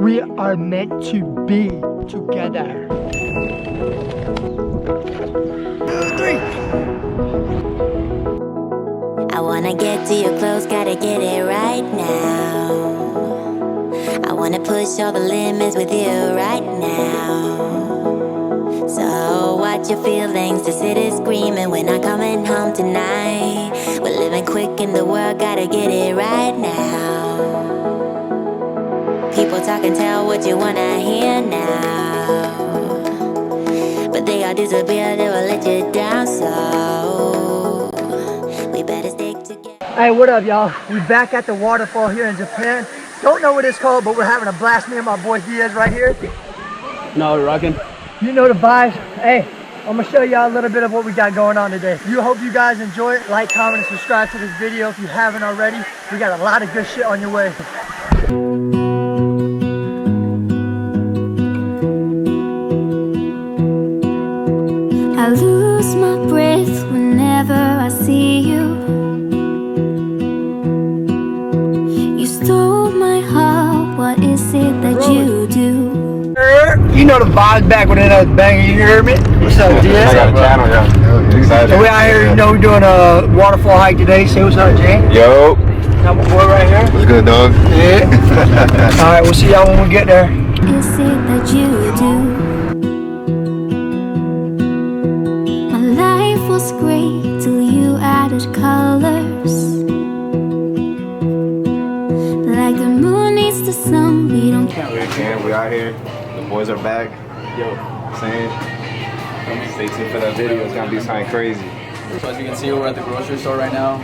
We are meant to be together. 2, 3. I wanna get to your clothes, gotta get it right now. I wanna push all the limits with you right now. So watch your feelings, the city's screaming, we're not coming home tonight. We're living quick in the world, gotta get it right now. People talk and tell what you wanna hear now, but they all disappear, they will let you down, so we better stick together. Hey, what up, y'all? We back at the waterfall here in Japan. Don't know what it's called, but we're having a blast. Me and my boy Diaz right here. No, we're rocking. You know the vibes. Hey, I'm gonna show y'all a little bit of what we got going on today. Hope you guys enjoy it. Like, comment, and subscribe to this video if you haven't already. We got a lot of good shit on your way. I lose my breath whenever I see you. You stole my heart, what is it that you do? You know the vibes back when another banger, you heard me? What's up, Diaz? I got a channel, yeah. Excited. So we out here, we're doing a waterfall hike today. Say what's up, Jay. Yo. Got my boy right here. What's good, dog? Yeah. Alright, we'll see y'all when we get there. Is it that you do? My life was great till you added colors. Like the moon needs the sun, we don't care. We out here. The boys are back. Yo. Saying, stay tuned for that video. It's gonna be something crazy. So as you can see, we're at the grocery store right now.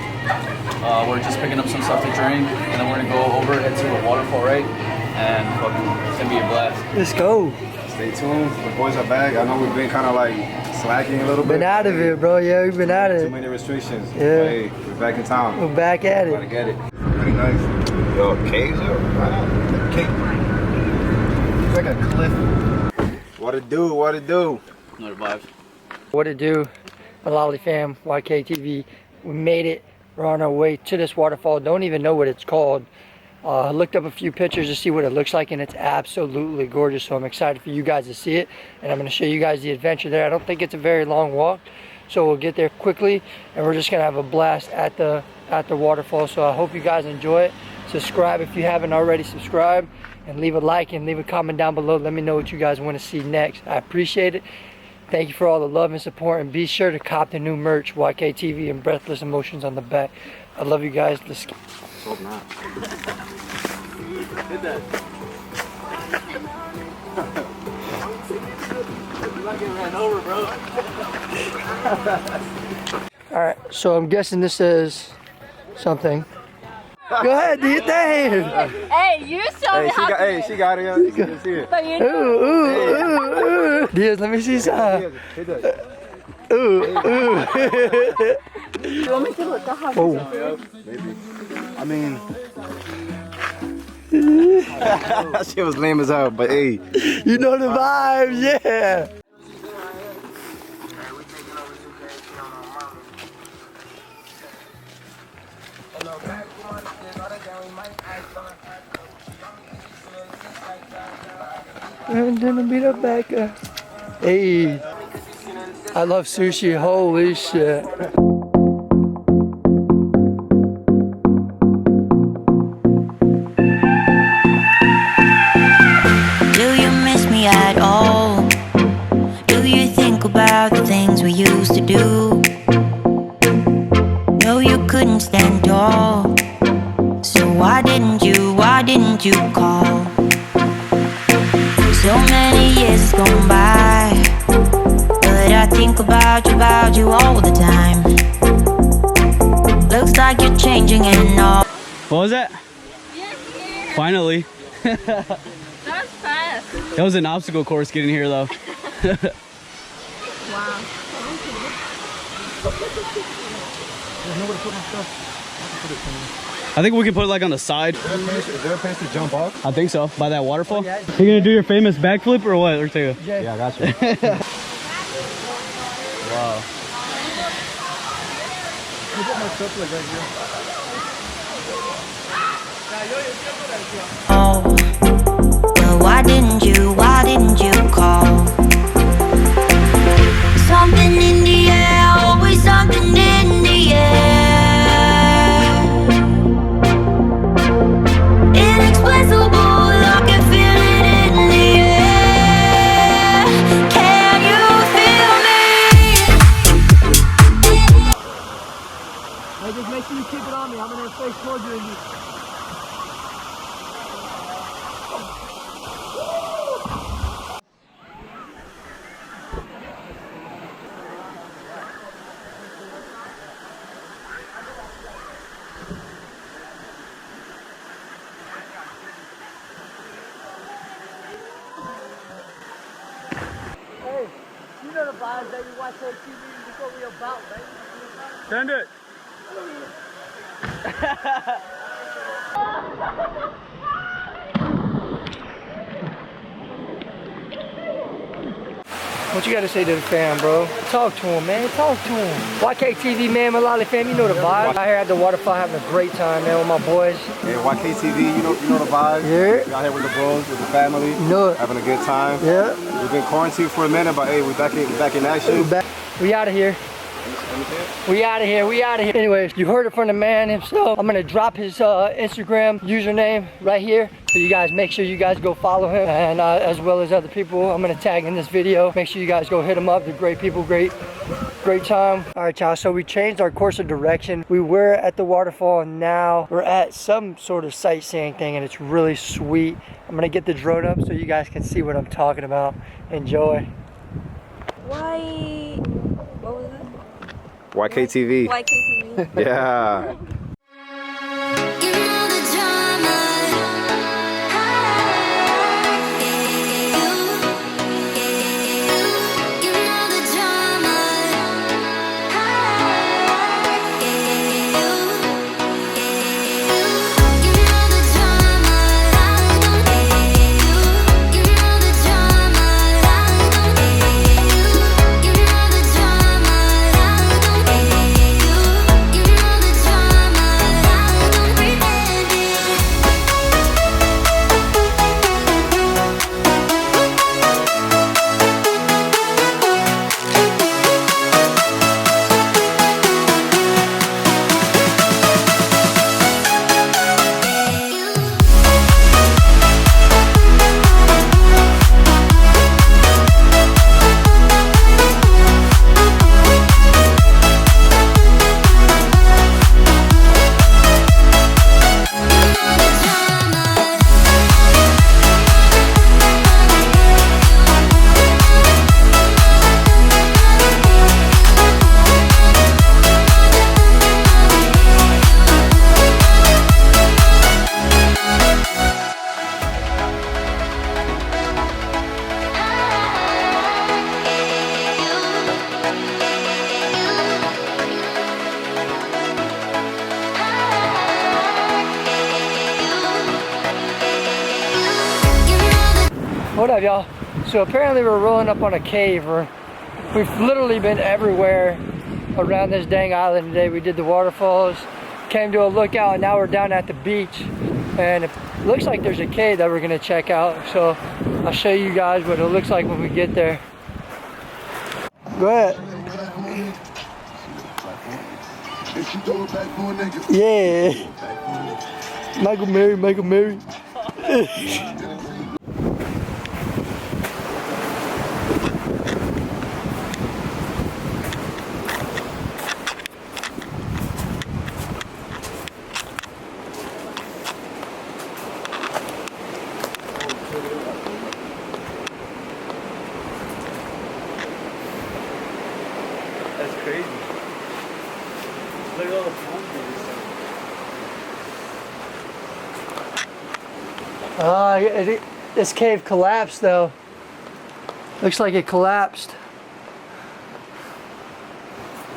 We're just picking up some stuff to drink, and then we're gonna go over, head to a waterfall, right? And fucking, it's gonna be a blast. Let's go. Stay tuned. The boys are back. I know we've been kind of like slacking a little bit. Been out of it, bro. Yeah, we've been out of Too it. many restrictions. Yeah. Hey, we're back in town. We're back at Gotta it. get it. Pretty nice. Yo, caves, yo. Wow. Cave. It's like a cliff. What it do? What it do? Another vibe. What it do, Malali fam, YKTV. We made it. We're on our way to this waterfall. Don't even know what it's called. I looked up a few pictures to see what it looks like, and it's absolutely gorgeous. So I'm excited for you guys to see it, and I'm going to show you guys the adventure there. I don't think it's a very long walk, so we'll get there quickly, and we're just going to have a blast at the waterfall. So I hope you guys enjoy it. Subscribe if you haven't already. Subscribe and leave a like and leave a comment down below. Let me know what you guys want to see next. I appreciate it. Thank you for all the love and support, and be sure to cop the new merch, YKTV and Breathless Emotions on the back. I love you guys. Let's go. Hope not. Hit that. You're not getting ran over, bro. Alright, so I'm guessing this is something. Go ahead, do your thing. Hey, you show me how to do it. She got it. You can see it. But you Ooh, know, ooh, ooh, ooh. Diaz, let me see some. Hit that. Ooh, ooh. you want me to look at how Oh. Maybe. I mean, that shit was lame as hell, but hey. You know the vibes, yeah. I'm gonna beat up back. Hey, I love sushi. Holy shit. Do you miss me at all? Do you think about the things we used to do? No, you couldn't stand tall. So why didn't you call? So many years gone by, but I think about you all the time. Looks like you're changing and all. What was that? yes, here. Finally. That was fast. That was an obstacle course getting here, though. Wow. I think we can put it like on the side. Is there a place to jump off? I think so. By that waterfall. You gonna do your famous backflip or what, Ortega? Yeah, I got you. Wow. Oh, but why didn't you call? Something in the air, always something in the air. Inexplicable, I can feel it in the air. Can you feel me? Hey, just make sure you keep it on me. I'm gonna face towards you. Hey, you know the vibes that you watch on TV before we about, right? Send it. What you gotta say to the fam, bro? Talk to him, man. Talk to him. YKTV, man, Malali fam, you know the vibe. Out here at the waterfall having a great time, man, with my boys. Yeah, YKTV, you know the vibe. Yeah. We out here with the bros, with the family. You know it. Having a good time. Yeah. We've been quarantined for a minute, but hey, we're back in action. We out of here. We out of here. We out of here. Anyways, you heard it from the man himself. I'm gonna drop his Instagram username right here, so you guys make sure you guys go follow him, and as well as other people I'm gonna tag in this video. Make sure you guys go hit him up. They're great people, great time. All right, y'all, so we changed our course of direction. We were at the waterfall, and now we're at some sort of sightseeing thing, and it's really sweet. I'm gonna get the drone up so you guys can see what I'm talking about. Enjoy. Why? What was it? YKTV. YKTV. Yeah. You know the drama. You know the drama. What up, y'all? So apparently we're rolling up on a cave. We've literally been everywhere around this dang island today. We did the waterfalls, came to a lookout, and now we're down at the beach. And it looks like there's a cave that we're gonna check out. So I'll show you guys what it looks like when we get there. Go ahead. Yeah. Michael Mary. That's crazy. Look at all the palm trees. This cave collapsed though. Looks like it collapsed.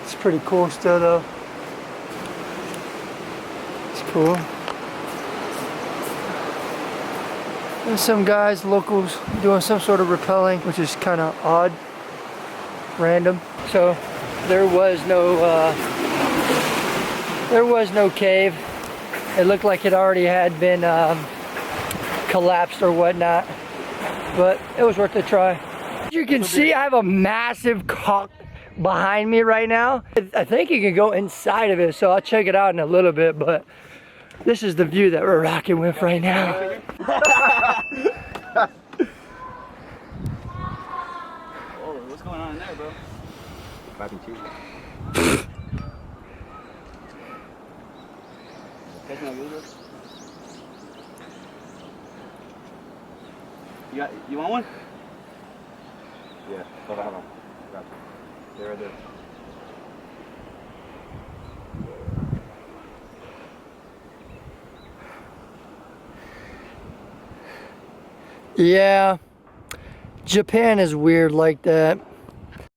It's pretty cool still though. It's cool. There's some guys, locals, doing some sort of rappelling, which is kind of odd, random. So there was no cave. It looked like it already had been collapsed or whatnot. but it was worth a try. As you can see, I have a massive cock behind me right now. I think you can go inside of it, so I'll check it out in a little bit, but this is the view that we're rocking with right now. Oh, what's going on in there, bro? Mac and cheese. Catch my wheels, bro? You want one? Yeah, hold on. Got you. They're right there. Yeah, Japan is weird like that.